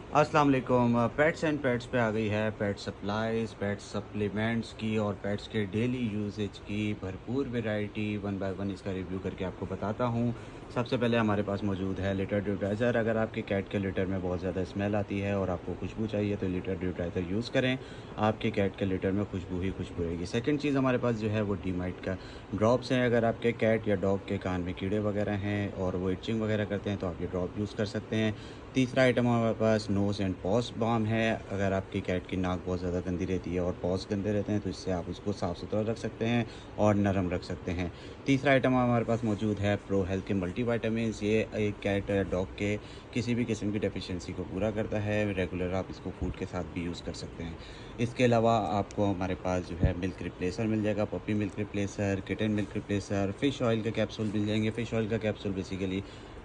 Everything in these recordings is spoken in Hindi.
अस्सलाम वालेकुम। पेट्स एंड पेट्स पे आ गई है पेट सप्लाईज़, पेट सप्लीमेंट्स की और पेट्स के डेली यूसेज की भरपूर वैरायटी। वन बाय वन इसका रिव्यू करके आपको बताता हूँ। सबसे पहले हमारे पास मौजूद है लिटर ड्यूटाइज़र। अगर आपके कैट के लिटर में बहुत ज़्यादा स्मेल आती है और आपको खुशबू चाहिए तो लिटर ड्यूटाइज़र यूज़ करें। आपके कैट के लिटर में खुशबू ही खुशबू रहेगी। सेकंड चीज़ हमारे पास जो है वो डीमाइट का ड्रॉप्स हैं। अगर आपके कैट या डॉग के कान में कीड़े वगैरह हैं और वो इचिंग वगैरह करते हैं तो आप ये ड्रॉप यूज़ कर सकते हैं। तीसरा आइटम हमारे पास नोज़ एंड पॉज़ बाम है। अगर आपकी कैट की नाक बहुत ज़्यादा गंदी रहती है और पॉज़ गंदे रहते हैं तो इससे आप उसको साफ़ सुथरा रख सकते हैं और नरम रख सकते हैं। तीसरा आइटम हमारे पास मौजूद है प्रो हेल्थ के मल्टीविटामिन्स। ये एक कैट या डॉग के किसी भी किस्म की डेफिशिएंसी को पूरा करता है। रेगुलर आप इसको फूड के साथ भी यूज़ कर सकते हैं। इसके अलावा आपको हमारे पास जो है मिल्क रिप्लेसर मिल जाएगा, puppy milk replacer, kitten milk replacer, fish oil के कैप्सूल मिल जाएंगे। फ़िश ऑयल का कैप्सूल बेसिकली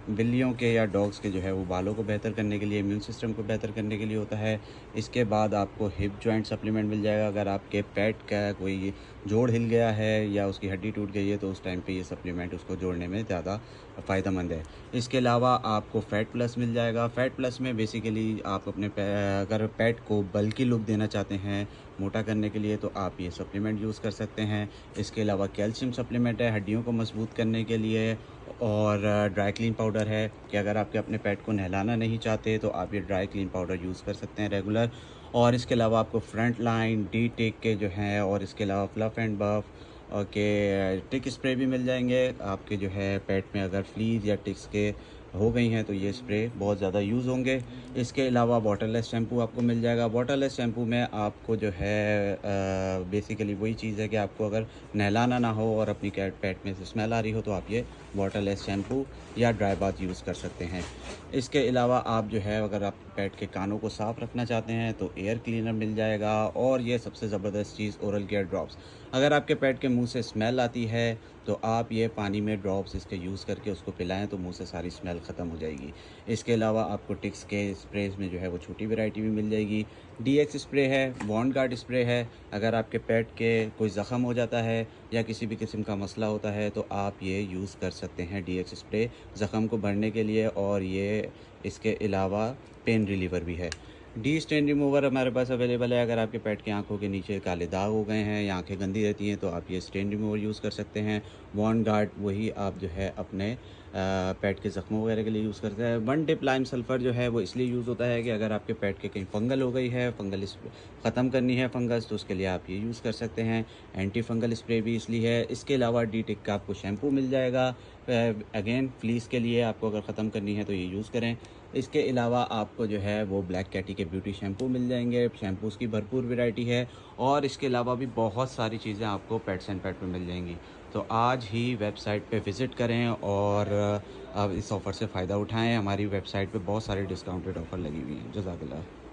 बिल्लियों के या डॉग्स के जो है वो बालों को बेहतर करने के लिए, इम्यून सिस्टम को बेहतर करने के लिए होता है। इसके बाद आपको हिप जॉइंट सप्लीमेंट मिल जाएगा। अगर आपके पेट का कोई जोड़ हिल गया है या उसकी हड्डी टूट गई है तो उस टाइम पे ये सप्लीमेंट उसको जोड़ने में ज़्यादा फ़ायदेमंद है। इसके अलावा आपको फैट प्लस मिल जाएगा। फैट प्लस में बेसिकली आप अपने अगर पेट को बल्की लुक देना चाहते हैं, मोटा करने के लिए, तो आप ये सप्लीमेंट यूज़ कर सकते हैं। इसके अलावा कैल्शियम सप्लीमेंट है हड्डियों को मजबूत करने के लिए। और ड्राई क्लीन पाउडर है कि अगर आपके अपने पेट को नहलाना नहीं चाहते तो आप ये ड्राई क्लीन पाउडर यूज़ कर सकते हैं रेगुलर। और इसके अलावा आपको फ्रंट लाइन डी टिक के जो हैं और इसके अलावा फ्लफ़ एंड बफ़ के टिक स्प्रे भी मिल जाएंगे। आपके जो है पेट में अगर फ्लीज़ या टिक्स के हो गई हैं तो ये स्प्रे बहुत ज़्यादा यूज़ होंगे। इसके अलावा वाटरलेस शैम्पू आपको मिल जाएगा। वाटरलेस शैम्पू में आपको जो है बेसिकली वही चीज़ है कि आपको अगर नहलाना ना हो और अपनी कैट पेट में से स्मेल आ रही हो तो आप ये वाटरलेस शैम्पू या ड्राई बाथ यूज़ कर सकते हैं। इसके अलावा आप जो है अगर आप पेट के कानों को साफ़ रखना चाहते हैं तो एयर क्लीनर मिल जाएगा। और ये सबसे ज़बरदस्त चीज़ ओरल केयर ड्रॉप्स। अगर आपके पेट के मुंह से स्मेल आती है तो आप ये पानी में ड्रॉप्स इसके यूज़ करके उसको पिलाएं तो मुंह से सारी स्मेल ख़त्म हो जाएगी। इसके अलावा आपको टिक्स के स्प्रेज़ में जो है वो छोटी वैरायटी भी मिल जाएगी। डीएक्स स्प्रे है, बॉन्ड गार्ड स्प्रे है। अगर आपके पेट के कोई ज़ख़म हो जाता है या किसी भी किस्म का मसला होता है तो आप ये यूज़ कर सकते हैं डीएक्स स्प्रे ज़ख़म को भरने के लिए। और ये इसके अलावा पेन रिलीवर भी है। डी स्टेन रिमूवर हमारे पास अवेलेबल है। अगर आपके पेट की आँखों के नीचे काले दाग हो गए हैं या आँखें गंदी रहती हैं तो आप ये स्टेन रिमूवर यूज़ कर सकते हैं। बॉन्ड गार्ड वही आप जो है अपने पेट के ज़ख्मों वगैरह के लिए यूज़ करते हैं। वन डिप लाइम सल्फ़र जो है वो इसलिए यूज़ होता है कि अगर आपके पेट के कहीं फंगल हो गई है, फंगल ख़त्म करनी है फंगस, तो उसके लिए आप ये यूज़ कर सकते हैं। एंटी फंगल स्प्रे भी इसलिए है। इसके अलावा डी टिक का आपको शैम्पू मिल जाएगा। अगेन फ्लीस के लिए आपको अगर ख़त्म करनी है तो ये यूज़ करें। इसके अलावा आपको जो है वो ब्लैक कैटी के ब्यूटी शैम्पू मिल जाएंगे। शैम्पूज़ की भरपूर वैरायटी है। और इसके अलावा भी बहुत सारी चीज़ें आपको पेट्स एंड पेट पे मिल जाएंगी। तो आज ही वेबसाइट पे विज़िट करें और अब इस ऑफ़र से फ़ायदा उठाएँ। हमारी वेबसाइट पे बहुत सारी डिस्काउंटेड ऑफ़र लगी हुई हैं। जज़ाकल्लाह।